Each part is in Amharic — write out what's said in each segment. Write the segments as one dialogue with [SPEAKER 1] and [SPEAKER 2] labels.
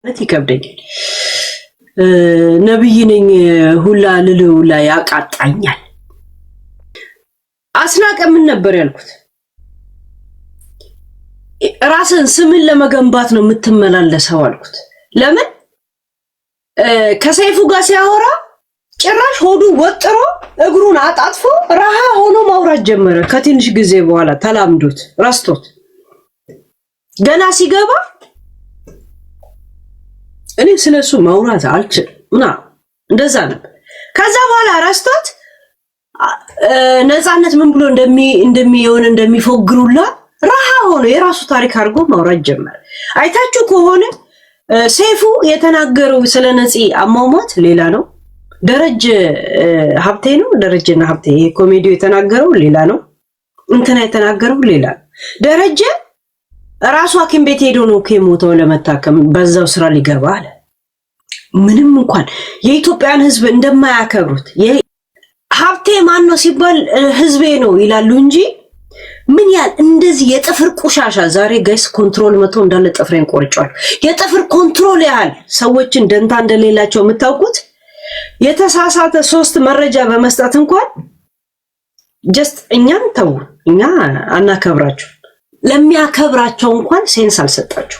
[SPEAKER 1] ማለት ይከብደኛል። ነብይ ነኝ ሁላ ልለው ላይ ያቃጣኛል። አስናቀ ምን ነበር ያልኩት? ራስን ስምን ለመገንባት ነው የምትመላለሰው አልኩት። ለምን ከሰይፉ ጋር ሲያወራ ጭራሽ ሆዱ ወጥሮ እግሩን አጣጥፎ ረሃ ሆኖ ማውራት ጀመረ። ከትንሽ ጊዜ በኋላ ተላምዶት ረስቶት ገና ሲገባ እኔ ስለሱ ማውራት አልችልም እንደዛ ነበር። ከዛ በኋላ ረስቶት ነፃነት ምን ብሎ እንደሚሆን እንደሚፎግሩላ ረሃ ሆኖ የራሱ ታሪክ አድርጎ ማውራት ጀመረ። አይታችሁ ከሆነ ሰይፉ የተናገረው ስለ ነፂ አሟሟት ሌላ ነው። ደረጀ ሀብቴ ነው ደረጀና ሀብቴ ኮሜዲው የተናገረው ሌላ ነው። እንትና የተናገረው ሌላ ነው። ደረጀ ራሱ ሐኪም ቤት ሄዶ ነው ከሞተው ለመታከም በዛው ስራ ሊገባ አለ። ምንም እንኳን የኢትዮጵያን ህዝብ እንደማያከብሩት ሀብቴ ማን ነው ሲባል ህዝቤ ነው ይላሉ እንጂ ምን ያህል እንደዚህ የጥፍር ቆሻሻ ዛሬ ጋይስ ኮንትሮል መቶ እንዳለ ጥፍሬን ቆርጫል። የጥፍር ኮንትሮል ያህል ሰዎችን ደንታ እንደሌላቸው የምታውቁት የተሳሳተ 3 መረጃ በመስጠት እንኳን ጀስት እኛን ተው እኛ አናከብራችሁ ለሚያከብራቸው እንኳን ሴንስ አልሰጣችሁ።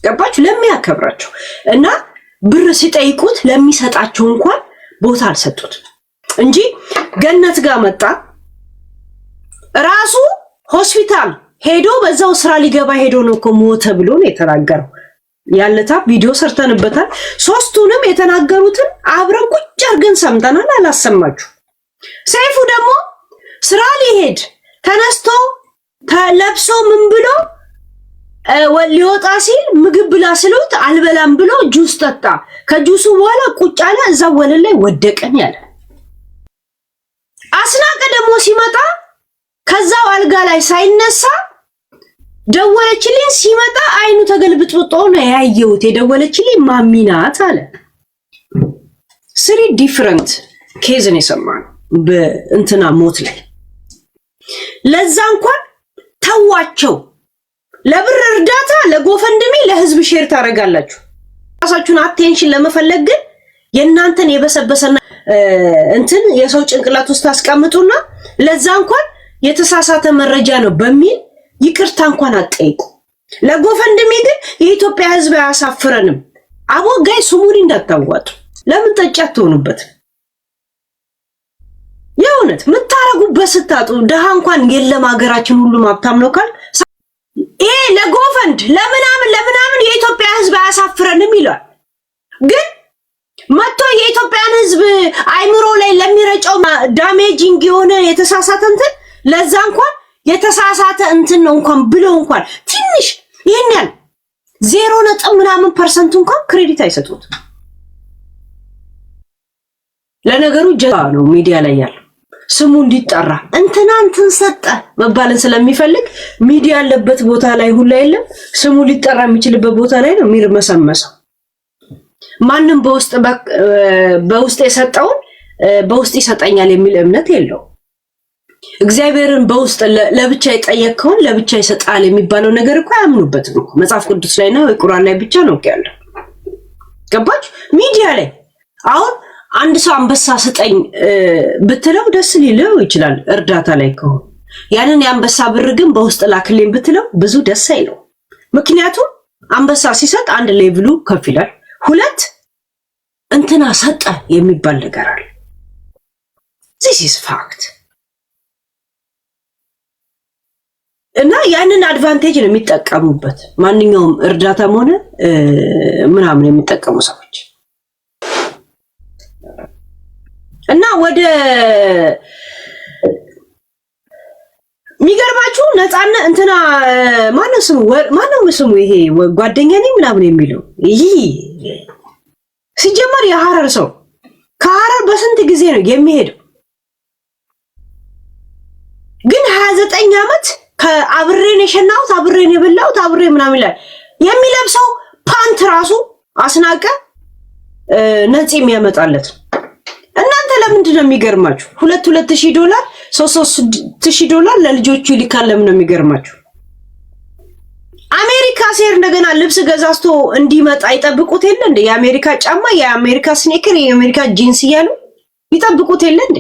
[SPEAKER 1] ገባችሁ? ለሚያከብራቸው እና ብር ሲጠይቁት ለሚሰጣቸው እንኳን ቦታ አልሰጡት እንጂ ገነት ጋር መጣ ራሱ ሆስፒታል ሄዶ በዛው ስራ ሊገባ ሄዶ ነው እኮ ሞተ ብሎ ነው የተናገረው። ያለታ ቪዲዮ ሰርተንበታል። 3ቱንም የተናገሩትን አብረን ቁጭ አድርገን ሰምተናል። አላሰማችሁ? ሰይፉ ደግሞ ስራ ሊሄድ ተነስቶ ተለብሶ ምን ብሎ ሊወጣ ሲል ምግብ ብላ ስሉት አልበላም ብሎ ጁስ ጠጣ። ከጁሱ በኋላ ቁጭ አለ እዛ ወለል ላይ ወደቀን ያለ። አስናቀ ደግሞ ሲመጣ ከዛው አልጋ ላይ ሳይነሳ ደወለችልኝ። ሲመጣ አይኑ ተገልብጦ ነው ያየሁት። የደወለችልኝ ማሚናት አለ። 3 ዲፈረንት ኬዝ ነው የሰማነው በእንትና ሞት ላይ። ለዛ እንኳን ተዋቸው። ለብር እርዳታ ለጎፈንድሚ ለህዝብ ሼር ታረጋላችሁ። ራሳችሁን አቴንሽን ለመፈለግ ግን የናንተን የበሰበሰና እንትን የሰው ጭንቅላት ውስጥ አስቀምጡና ለዛ እንኳን የተሳሳተ መረጃ ነው በሚል ይቅርታ እንኳን አጠይቁ። ለጎፈንድሚ ግን የኢትዮጵያ ህዝብ አያሳፍረንም። አቦ ጋይ ሱሙሪ እንዳታዋጡ። ለምን ጠጭ አትሆኑበት? የእውነት ምታረጉበት ስታጡ ደሃ እንኳን የለም ሀገራችን ሁሉ ሀብታም ነው ካል ይሄ ለጎፈንድ ለምናምን የኢትዮጵያ ህዝብ አያሳፍረንም ይላል። ግን መጥቶ የኢትዮጵያን ህዝብ አይምሮ ላይ ለሚረጨው ዳሜጂንግ የሆነ የተሳሳተ እንትን ለዛ እንኳን የተሳሳተ እንትን ነው እንኳን ብሎ እንኳን ትንሽ ይሄን ያህል 0.ምናምን% እንኳን ክሬዲት አይሰጡት። ለነገሩ ጀዛ ነው ሚዲያ ላይ ያለው ስሙ እንዲጠራ እንትን ሰጠ መባልን ስለሚፈልግ ሚዲያ ያለበት ቦታ ላይ ሁሉ የለም ስሙ ሊጠራ የሚችልበት ቦታ ላይ ነው የሚርመሰመሰው። ማንንም በውስጥ የሰጠውን በውስጥ ይሰጠኛል የሚል እምነት የለው። እግዚአብሔርን በውስጥ ለብቻ የጠየቀውን ለብቻ ይሰጣል የሚባለው ነገር እኮ አያምኑበትም እኮ። መጽሐፍ ቅዱስ ላይ ነው ቁርአን ላይ ብቻ ነው ያለው። ገባች? ሚዲያ ላይ አሁን አንድ ሰው አንበሳ ስጠኝ ብትለው ደስ ሊለው ይችላል እርዳታ ላይ ከሆነ። ያንን የአንበሳ ብር ግን በውስጥ ላክልኝ ብትለው ብዙ ደስ አይለው። ምክንያቱም አንበሳ ሲሰጥ አንድ ሌቭሉ ከፍ ይላል፣ 2 እንትና ሰጠ የሚባል ነገር አለ። this is fact እና ያንን አድቫንቴጅ ነው የሚጠቀሙበት ማንኛውም እርዳታም ሆነ ምናምን የሚጠቀሙ ሰዎች። እና ወደ ሚገርማችሁ ነፃነት እንትና ማነው ስሙ ይሄ ጓደኛ ነኝ ምናምን የሚለው ይሄ ሲጀመር የሐረር ሰው ከሐረር በስንት ጊዜ ነው የሚሄደው? ግን 29 ዓመት ከአብሬን የሸናሁት አብሬን የበላሁት አብሬ ምናምን ይላል። የሚለብሰው ፓንት ራሱ አስናቀ ነፂ የሚያመጣለት። እናንተ ለምንድን ነው የሚገርማችሁ? $2,000 $3,000 ለልጆቹ ይልካል። ለምን ነው የሚገርማችሁ? አሜሪካ ሲር እንደገና ልብስ ገዛዝቶ እንዲመጣ ይጠብቁት የለ እንዴ? የአሜሪካ ጫማ፣ የአሜሪካ ስኔከር፣ የአሜሪካ ጂንስ እያሉ ይጠብቁት የለ እንዴ?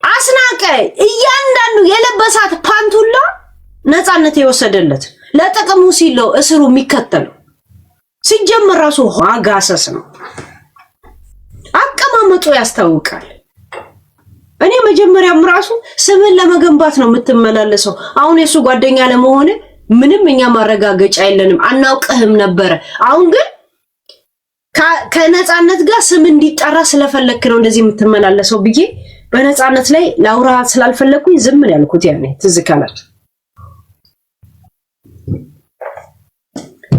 [SPEAKER 1] አስናቀ እያንዳንዱ የለበሳት ፓንቱላ ነፃነት የወሰደለት ለጥቅሙ ሲለው እስሩ የሚከተለው ሲጀምር ራሱ አጋሰስ ነው። አቀማመጡ ያስታውቃል። እኔ መጀመሪያም ራሱ ስምን ለመገንባት ነው የምትመላለሰው። አሁን የሱ ጓደኛ ለመሆን ምንም እኛ ማረጋገጫ የለንም፣ አናውቅህም ነበር። አሁን ግን ከነፃነት ጋር ስም እንዲጠራ ስለፈለክ ነው እንደዚህ የምትመላለሰው ብዬ በነፃነት ላይ ላውራ ስላልፈለኩኝ ዝም ነው ያልኩት። ያኔ ትዝ ካላችሁ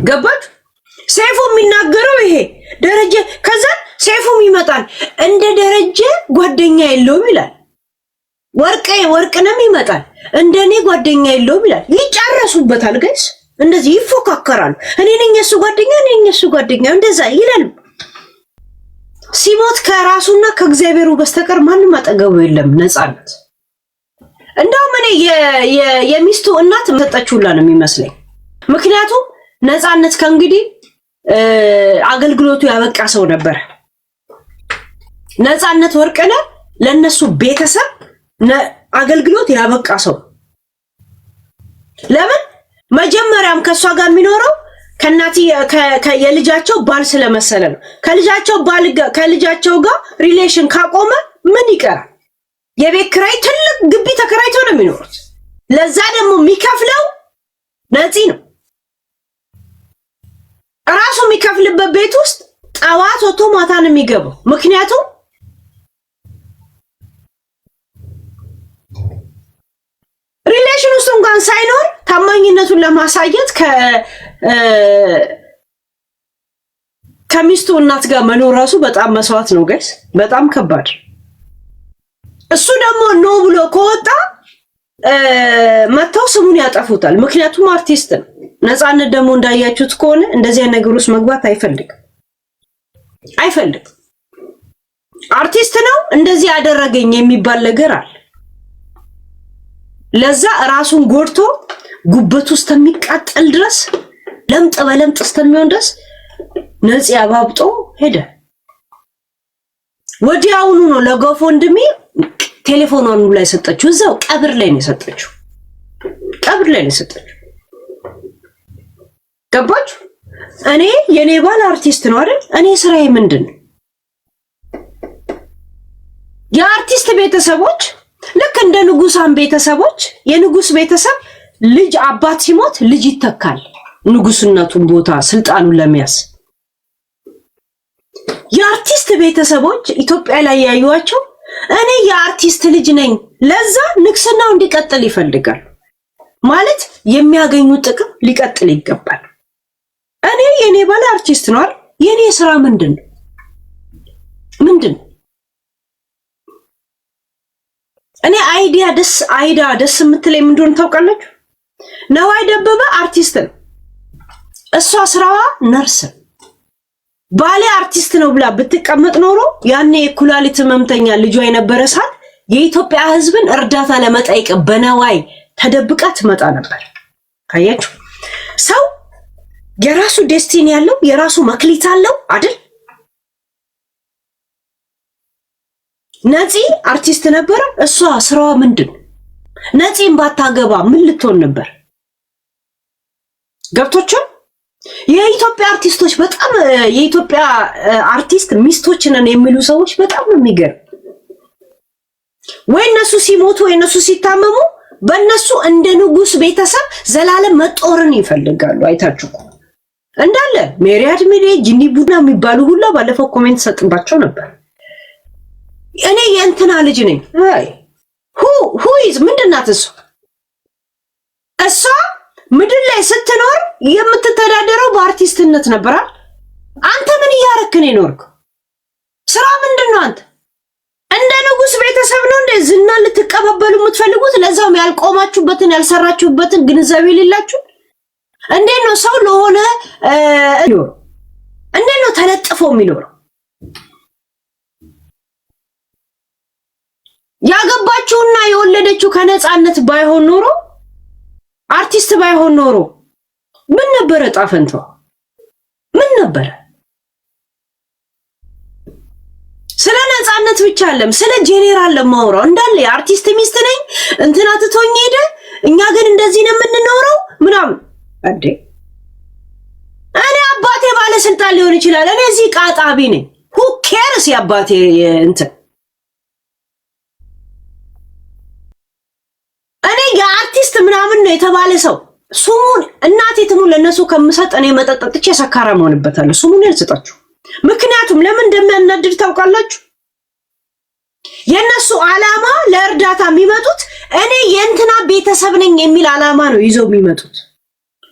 [SPEAKER 1] ገባችሁ? ሰይፉ የሚናገረው ይሄ ደረጀ፣ ከዛ ሰይፉም ይመጣል እንደ ደረጀ ጓደኛ የለውም ይላል። ወርቅንም ይመጣል እንደኔ ጓደኛ የለውም ይላል። ይጫረሱበታል ጋይስ፣ እንደዚህ ይፎካከራሉ። እኔ ነኝ የሱ ጓደኛ፣ እኔ ነኝ የሱ ጓደኛ፣ እንደዛ ይላል። ሲሞት ከራሱና ከእግዚአብሔሩ በስተቀር ማንም አጠገቡ የለም። ነፃነት እንደውም እኔ የሚስቱ እናት መጠጣችሁላ ነው የሚመስለኝ። ምክንያቱም ነፃነት ከእንግዲህ አገልግሎቱ ያበቃ ሰው ነበር። ነፃነት ወርቅነህ ለነሱ ቤተሰብ አገልግሎት ያበቃ ሰው። ለምን መጀመሪያም ከሷ ጋር የሚኖረው ከናቲ የልጃቸው ባል ስለመሰለ ነው። ከልጃቸው ጋር ሪሌሽን ካቆመ ምን ይቀራል? የቤት ኪራይ ትልቅ ግቢ ተከራይተው ነው የሚኖሩት። ለዛ ደግሞ የሚከፍለው ነፂ ነው። ራሱ የሚከፍልበት ቤት ውስጥ ጠዋት ወጥቶ ማታ ነው የሚገባው። ምክንያቱም ሪሌሽን ውስጥ እንኳን ሳይኖር ታማኝነቱን ለማሳየት ከሚስቱ እናት ጋር መኖር ራሱ በጣም መስዋዕት ነው ጋይስ፣ በጣም ከባድ። እሱ ደግሞ ኖ ብሎ ከወጣ መተው ስሙን ያጠፉታል። ምክንያቱም አርቲስት ነው። ነፃነት ደግሞ እንዳያችሁት ከሆነ እንደዚህ አይነት ነገር ውስጥ መግባት አይፈልግም። አርቲስት ነው እንደዚህ ያደረገኝ የሚባል ነገር አለ። ለዛ ራሱን ጎድቶ ጉበቱ ውስጥ የሚቃጠል ድረስ ለምጥ በለምጥ እስከሚሆን ድረስ ነፂ አባብጦ ሄደ። ወዲያውኑ ነው ለጎፈንድሚ ቴሌፎኗን ላይ ሰጠችው። እዛው ቀብር ላይ ነው ሰጠችው። ገባችሁ? እኔ የኔ ባል አርቲስት ነው አይደል? እኔ ስራዬ ምንድነው? የአርቲስት ቤተሰቦች ልክ እንደ ንጉሳን ቤተሰቦች፣ የንጉስ ቤተሰብ ልጅ አባት ሲሞት ልጅ ይተካል፣ ንጉስነቱን ቦታ ስልጣኑን ለመያዝ። የአርቲስት ቤተሰቦች ኢትዮጵያ ላይ ያዩዋቸው እኔ የአርቲስት ልጅ ነኝ፣ ለዛ ንግስናው እንዲቀጥል ይፈልጋል። ማለት የሚያገኙት ጥቅም ሊቀጥል ይገባል። እኔ የኔ ባለ አርቲስት ነው አይደል? የኔ ስራ ምንድነው? እኔ አይዳ ደስ የምትለኝ ምን እንደሆነ ታውቃላችሁ? ነዋይ ደበበ አርቲስት ነው፣ እሷ ስራዋ ነርስ። ባሌ አርቲስት ነው ብላ ብትቀመጥ ኖሮ ያኔ የኩላሊት ህመምተኛ ልጇ የነበረ ሰዓት የኢትዮጵያ ህዝብን እርዳታ ለመጠየቅ በነዋይ ተደብቃ ትመጣ ነበር። ታያችሁ? ሰው የራሱ ዴስቲኒ ያለው የራሱ መክሊት አለው አይደል? ነፂ አርቲስት ነበረ። እሷ ስራዋ ምንድነው? ነፂን ባታገባ ምን ልትሆን ነበር? ገብቶቻል? የኢትዮጵያ አርቲስቶች በጣም የኢትዮጵያ አርቲስት ሚስቶች ነን የሚሉ ሰዎች በጣም ነው የሚገርም። ወይ እነሱ ሲሞቱ ወይ እነሱ ሲታመሙ በእነሱ እንደ ንጉስ ቤተሰብ ዘላለም መጦርን ይፈልጋሉ። አይታችሁ እንዳለ ሜሪያድ ሚዴ ጂኒ ቡና የሚባሉ ሁላ ባለፈው ኮሜንት ሰጥባቸው ነበር። እኔ የእንትና ልጅ ነኝ። አይ ሁ ኢዝ ምንድናት እሷ ምድር ላይ ስትኖር የምትተዳደረው በአርቲስትነት ነበር። አንተ ምን እያረክን ይኖርክ? ስራ ምንድነው? አንተ እንደ ንጉስ ቤተሰብ ነው እንደ ዝና ልትቀበሉ የምትፈልጉት? ለዛውም ያልቆማችሁበትን ያልሰራችሁበትን ግንዛቤ የሌላችሁ እንዴት ነው ሰው ለሆነ እንዴት ነው ተለጥፎ የሚኖረው? ያገባችውና የወለደችው ከነፃነት ባይሆን ኖሮ አርቲስት ባይሆን ኖሮ ምን ነበር ጣፈንታው? ምን ነበር? ስለ ነፃነት ብቻ አይደለም ስለ ጄኔራል ለማውራው እንዳለ የአርቲስት ሚስት ነኝ እንትና ትቶኝ ሄደ እኛ ግን እንደዚህ ነው የምንኖረው ምናምን እንዴ እኔ አባቴ ባለስልጣን ሊሆን ይችላል እኔ እዚህ ቃጣቢ ነኝ who cares ያባቴ እንትን እኔ የአርቲስት ምናምን ነው የተባለ ሰው ሱሙን እናቴ ትሙን ለነሱ ከምሰጥ እኔ መጠጥጥቼ ሰካራ መሆንበታለሁ ሱሙን ልስጣችሁ ምክንያቱም ለምን እንደሚያናድድ ታውቃላችሁ የነሱ ዓላማ ለእርዳታ የሚመጡት እኔ የእንትና ቤተሰብ ነኝ የሚል ዓላማ ነው ይዘው የሚመጡት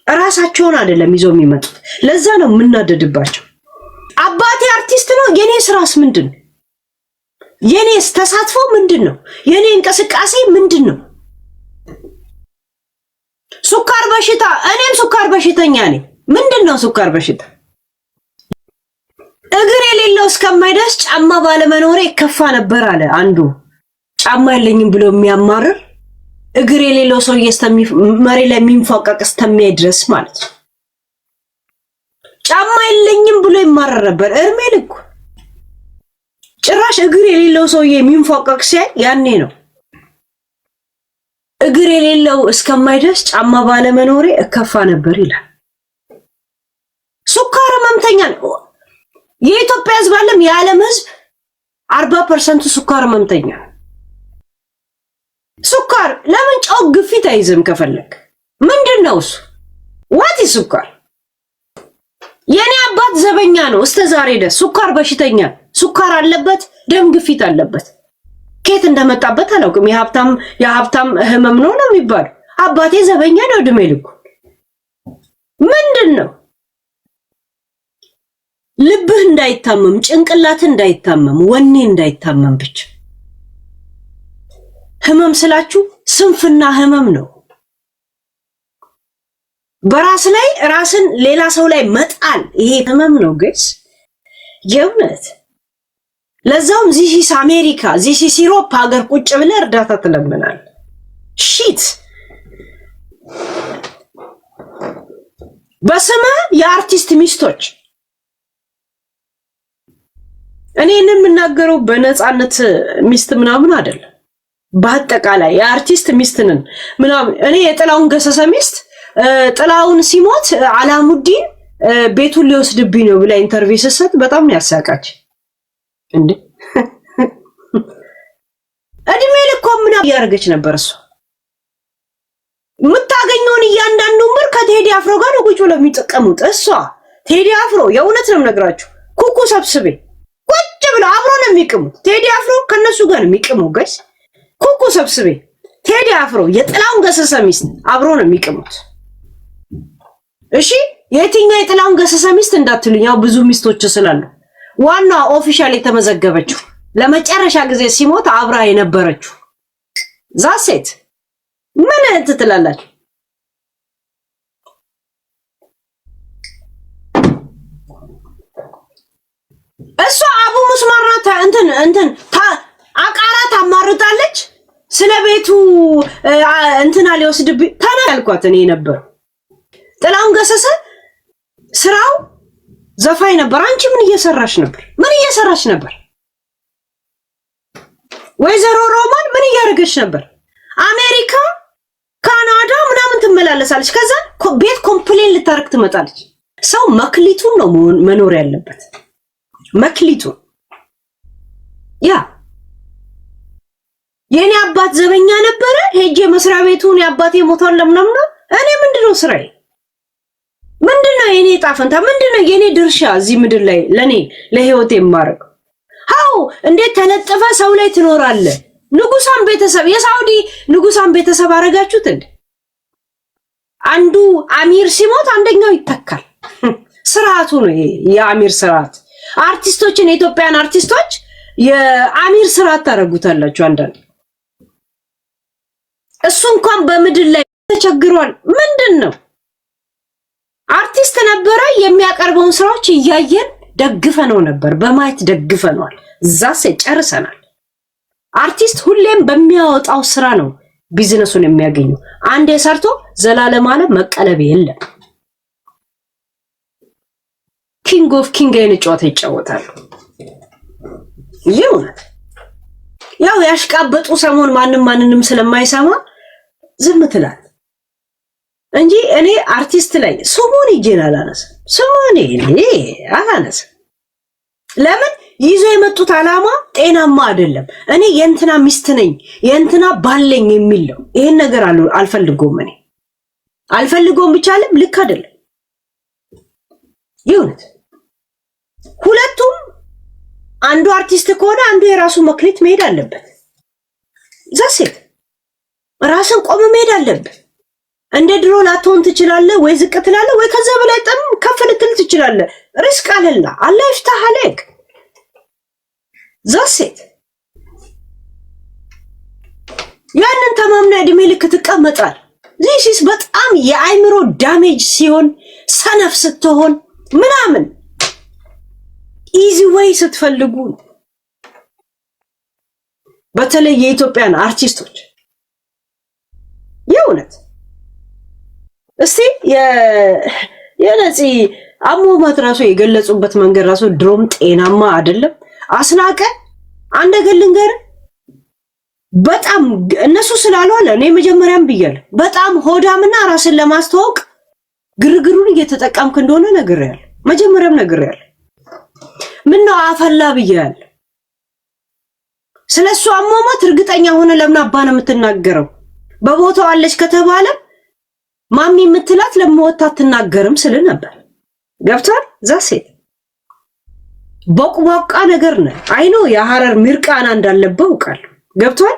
[SPEAKER 1] ራሳቸውን አይደለም ይዘው የሚመጡት ለዛ ነው የምናደድባቸው አባቴ አርቲስት ነው የኔ ስራስ ምንድነው የኔስ ተሳትፎ ምንድነው የኔ እንቅስቃሴ ምንድነው ሱካር በሽታ እኔም ሱካር በሽተኛ ነኝ ምንድነው ሱካር በሽታ እግር የሌለው እስከማይደርስ ጫማ ባለመኖሬ ከፋ ነበር አለ አንዱ ጫማ የለኝም ብሎ የሚያማርር እግር የሌለው ሰው መሬት ላይ የሚንፏቀቅ እስከሚያይ ድረስ ማለት ነው ጫማ የለኝም ብሎ ይማረር ነበር እርሜ ልኩ ጭራሽ እግር የሌለው ሰው የሚንፏቀቅ ሲያይ ያኔ ነው እግር የሌለው እስከማይደርስ ጫማ ባለመኖሬ እከፋ ነበር ይላል ሱካር ህመምተኛ ነው የኢትዮጵያ ህዝብ አለም የዓለም ህዝብ 40% ሱካር ህመምተኛ ሱካር ለምን ጫው ግፊት አይዝም ከፈለክ ምንድነው እሱ ዋት ሱካር የኔ አባት ዘበኛ ነው እስከ ዛሬ ድረስ ሱካር በሽተኛ ሱካር አለበት ደም ግፊት አለበት ከየት እንደመጣበት አላውቅም የሀብታም ህመም ነው የሚባለው አባቴ ዘበኛ ነው እድሜ ልኩ ምንድነው ልብህ እንዳይታመም ጭንቅላት እንዳይታመም ወኔ እንዳይታመም ብቻ ህመም ስላችሁ ስንፍና ህመም ነው በራስ ላይ ራስን ሌላ ሰው ላይ መጣል ይሄ ህመም ነው ጋይስ የእውነት ለዛውም ዚስ አሜሪካ ዚስ ዩሮፕ ሀገር ቁጭ ብለ እርዳታ ትለምናል ሺት በስመ የአርቲስት ሚስቶች እኔንም የምናገረው በነፃነት ሚስት ምናምን አይደለም በአጠቃላይ የአርቲስት ሚስትንን ምናምን እኔ የጥላውን ገሰሰ ሚስት ጥላውን ሲሞት አላሙዲን ቤቱን ሊወስድብኝ ነው ብላ ኢንተርቪው ሰሰት በጣም ነው ያሳቃች እንዴ እድሜ ልኮም ምናምን ያርገች ነበር እሱ የምታገኘውን እያንዳንዱ ምር ከቴዲ አፍሮ ጋር ነው ቁጭ ብለው የሚጠቀሙት እሷ ቴዲ አፍሮ የእውነት ነው ነግራችሁ ኩኩ ሰብስቤ ቁጭ ብለው አብሮ ነው የሚቀሙት ቴዲ አፍሮ ከነሱ ጋር ነው የሚቀመው ጋይስ ኩኩ ሰብስቤ ቴዲ አፍሮ የጥላውን ገሰሰ ሚስት አብሮ ነው የሚቀሙት እሺ የትኛው የጥላውን ገሰሰ ሚስት እንዳትሉኝ ያው ብዙ ሚስቶች ስላሉ ዋና ኦፊሻል የተመዘገበችው ለመጨረሻ ጊዜ ሲሞት አብራ የነበረችው ዛሴት ምን እንትላላችሁ እሷ አቡ ሙስማራታ እንትን አቃራት አማርጣለች ስለቤቱ እንትና ሊወስድብኝ ተናልኳት እኔ ነበር ጥላውን ገሰሰ ስራው ዘፋኝ ነበር አንቺ ምን እየሰራሽ ነበር ወይዘሮ ሮማን ምን እያደረገች ነበር አሜሪካ ካናዳ ምናምን ትመላለሳለች ከዛ ቤት ኮምፕሌን ልታረክ ትመጣለች ሰው መክሊቱን ነው መኖር ያለበት መክሊቱን ያ የኔ አባት ዘበኛ ነበረ ሄጄ መስሪያ ቤቱን ያባቴ ሞቷል ለምናምን እኔ ምንድነው ስራዬ ምንድነው የኔ ጣፈንታ ምንድነው የኔ ድርሻ እዚህ ምድር ላይ ለኔ ለህይወቴ ማረግ ሃው እንዴት ተለጥፈ ሰው ላይ ትኖራለህ ንጉሳን ቤተሰብ የሳውዲ ንጉሳን ቤተሰብ አረጋችሁት እንዴ አንዱ አሚር ሲሞት አንደኛው ይተካል ስርዓቱ ነው የአሚር ስርዓት አርቲስቶችን የኢትዮጵያን አርቲስቶች የአሚር ስርዓት ታረጉታላችሁ አንዳንድ እሱ እንኳን በምድር ላይ ተቸግሯል ምንድነው አርቲስት ነበረ የሚያቀርበውን ስራዎች እያየን ደግፈነው ነበር በማየት ደግፈነዋል ዛሴ ጨርሰናል አርቲስት ሁሌም በሚያወጣው ስራ ነው ቢዝነሱን የሚያገኙ። አንዴ ሰርቶ ዘላለም ዓለም መቀለብ የለም። ኪንግ ኦፍ ኪንግ አይነት ጨዋታ ይጫወታሉ። ይሁንት ያው ያሽቃበጡ ሰሞን ማንንም ስለማይሰማ ዝም ትላል እንጂ እኔ አርቲስት ላይ ስሙን ይጀና አላነሳም። ስሙን አላነሳም። ለምን ይዞ የመጡት አላማ ጤናማ አይደለም። እኔ የእንትና ሚስት ነኝ የእንትና ባለኝ የሚለው ይሄን ነገር አልፈልገውም። እኔ አልፈልገውም ብቻለም ልክ አይደለም። ይሁንት ሁለቱም አንዱ አርቲስት ከሆነ አንዱ የራሱ መክሊት መሄድ አለበት። ዛሴት ራስን ቆም መሄድ አለበት። እንደ ድሮ ላትሆን ትችላለህ ወይ ዝቅ ትላለህ ወይ ከዛ በላይ ጠም ከፍ ልትል ትችላለህ። ሪስክ አለላ አላህ ይፍታህ አለክ። ዛሴት ያንን ተማምና እድሜ ልክ ትቀመጣል። ዚስ በጣም የአይምሮ ዳሜጅ ሲሆን ሰነፍ ስትሆን ምናምን ኢዚ ዌይ ስትፈልጉ በተለይ የኢትዮጵያን አርቲስቶች የእውነት እስቲ የነፂ አሟሟት ራሱ የገለጹበት መንገድ ራሱ ድሮም ጤናማ አይደለም። አስናቀ አንድ ገለንገር በጣም እነሱ ስላሉ አለ እኔ መጀመሪያም ብያለሁ። በጣም ሆዳምና ራስን ለማስተዋወቅ ግርግሩን እየተጠቀምክ እንደሆነ ነግሬያለሁ። መጀመሪያም ነግሬያለሁ። ምን ነው አፈላ ብያለሁ። ስለሱ አሟሟት እርግጠኛ ሆነ ለምን አባ ነው የምትናገረው? በቦታው አለች ከተባለ ማሚ የምትላት ለሞታ አትናገርም ስለ ነበር። ገብቷል? ዛሴት በቁባቃ ነገር ነው። አይኖ የሐረር ምርቃና እንዳለበው ቃል ገብቷል?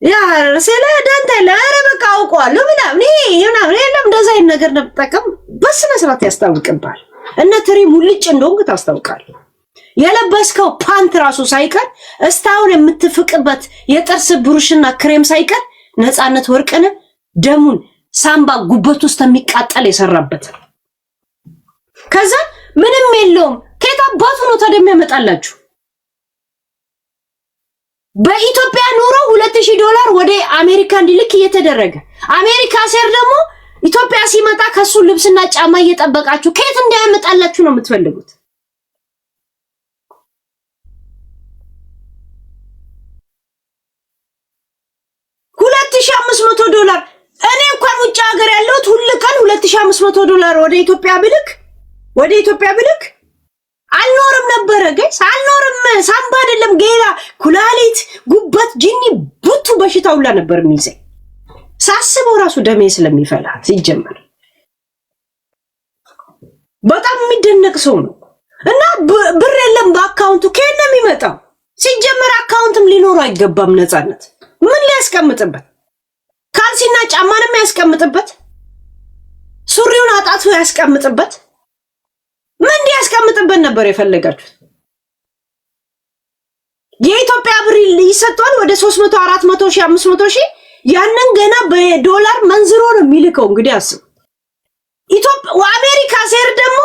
[SPEAKER 1] የሐረር ስለ ዳንተ ለአረ በቃ አውቀዋለሁ ምናምን ይሄ የለም እንደዛ አይነት ነገር ተጠቀም በስነ ስርዓት ያስታውቅባል። እነ ትሪ ሙልጭ እንደሆንክ ታስታውቃለህ። የለበስከው ፓንት ራሱ ሳይቀር እስታውን የምትፍቅበት የጥርስ ብሩሽና ክሬም ሳይቀር ነፃነት ወርቅነ ደሙን ሳምባ ጉበት ውስጥ የሚቃጠል የሰራበት ከዛ ምንም የለውም። ከየት አባቱ ነው ታዲያ የሚያመጣላችሁ? በኢትዮጵያ ኑሮ $2000 ወደ አሜሪካ እንዲልክ እየተደረገ አሜሪካ ሴር ደግሞ ኢትዮጵያ ሲመጣ ከሱ ልብስና ጫማ እየጠበቃችሁ ከየት እንዳያመጣላችሁ ነው የምትፈልጉት? $2500 እኔ እንኳን ውጭ ሀገር ያለሁት ሁሉ ቀን $2500 ወደ ኢትዮጵያ ብልክ አልኖርም ነበረ። ጋይስ አልኖርም። ሳምባ አይደለም ጌላ ኩላሊት፣ ጉበት፣ ጂኒ ቡቱ በሽታው ሁላ ነበር የሚይዘኝ ሳስበው ራሱ ደሜ ስለሚፈላ ሲጀመር በጣም የሚደነቅ ሰው ነው። እና ብር የለም በአካውንቱ ከየት ነው የሚመጣው? ሲጀመር አካውንትም ሊኖረው አይገባም። ነፃነት ምን ሊያስቀምጥበት? ካልሲና ጫማንም ያስቀምጥበት? ሱሪውን አጣጥፎ ያስቀምጥበት? ምን እንዲያስቀምጥበት ነበር የፈለጋችሁት? የኢትዮጵያ ብር ይሰጣል ወደ 300 400 ሺህ 500 ሺህ ያንን ገና በዶላር መንዝሮ ነው የሚልከው። እንግዲህ አስቡ። ኢትዮጵያ አሜሪካ ሴር ደግሞ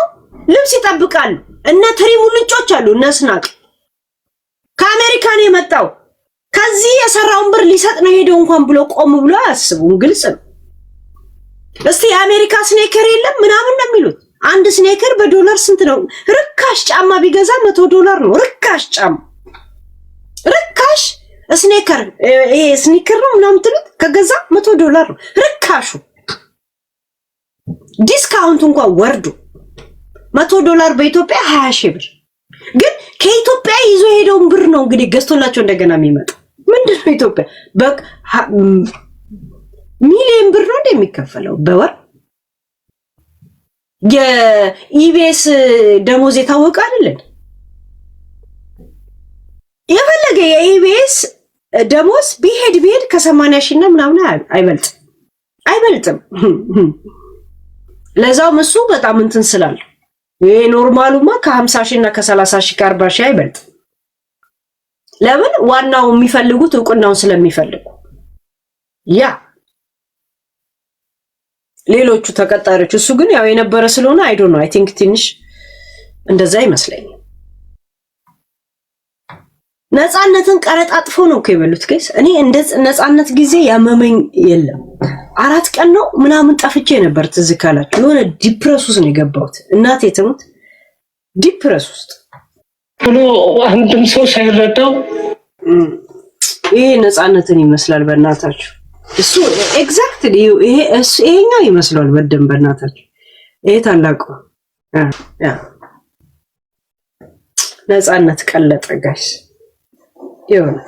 [SPEAKER 1] ልብስ ይጠብቃሉ። እነ ትሪ ሙልጮች አሉ። እነ ስናቅ ከአሜሪካ ነው የመጣው። ከዚህ የሰራውን ብር ሊሰጥ ነው ሄደው እንኳን ብሎ ቆም ብሎ አያስቡም። ግልጽ ነው። እስቲ የአሜሪካ ስኔከር የለም ምናምን ነው የሚሉት። አንድ ስኔከር በዶላር ስንት ነው? ርካሽ ጫማ ቢገዛ $100 ነው። ርካሽ ጫማ ርካሽ ስኔከር ይሄ ስኒከር ነው ምናምን ትሉት ከገዛ $100 ነው ርካሹ። ዲስካውንት እንኳን ወርዱ $100 በኢትዮጵያ 20,000 ብር። ግን ከኢትዮጵያ ይዞ ሄደውን ብር ነው እንግዲህ ገዝቶላቸው እንደገና የሚመጣ። ምንድነው ኢትዮጵያ በቃ ሚሊዮን ብር ነው እንደሚከፈለው በወር። የኢቢኤስ ደሞዝ የታወቀ አይደለም። የፈለገ የኢቢኤስ ደሞዝ ቢሄድ ከ80 ሺህ እና ምናምን አይበልጥም። ለዛውም እሱ በጣም እንትን ስላለ ይሄ ኖርማሉማ ከ50 ሺህ እና ከ30 ሺህ ከ40 ሺህ አይበልጥም። ለምን? ዋናው የሚፈልጉት እውቅናውን ስለሚፈልጉ። ያ ሌሎቹ ተቀጣሪዎች እሱ ግን ያው የነበረ ስለሆነ አይ ዶንት ኖ አይ ቲንክ ትንሽ እንደዛ ይመስለኛል። ነፃነትን ቀረጣጥፎ ነው እኮ የበሉት ጋይስ። እኔ እንደ ነፃነት ጊዜ ያመመኝ የለም። 4 ቀን ነው ምናምን ጠፍቼ ነበር። ትዝ ካላችሁ የሆነ ዲፕረስ ውስጥ ነው የገባሁት። እናቴ ትሙት ዲፕረስ ውስጥ
[SPEAKER 2] ብሎ አንድም ሰው ሳይረዳው
[SPEAKER 1] ይሄ ነፃነትን ይመስላል። በእናታችሁ እሱ ኤግዛክትሊ ይሄኛው ይመስላል በደንብ በእናታችሁ ይሄ ታላቁ ያ ነፃነት ቀለጠ ጋይስ ይሆናል።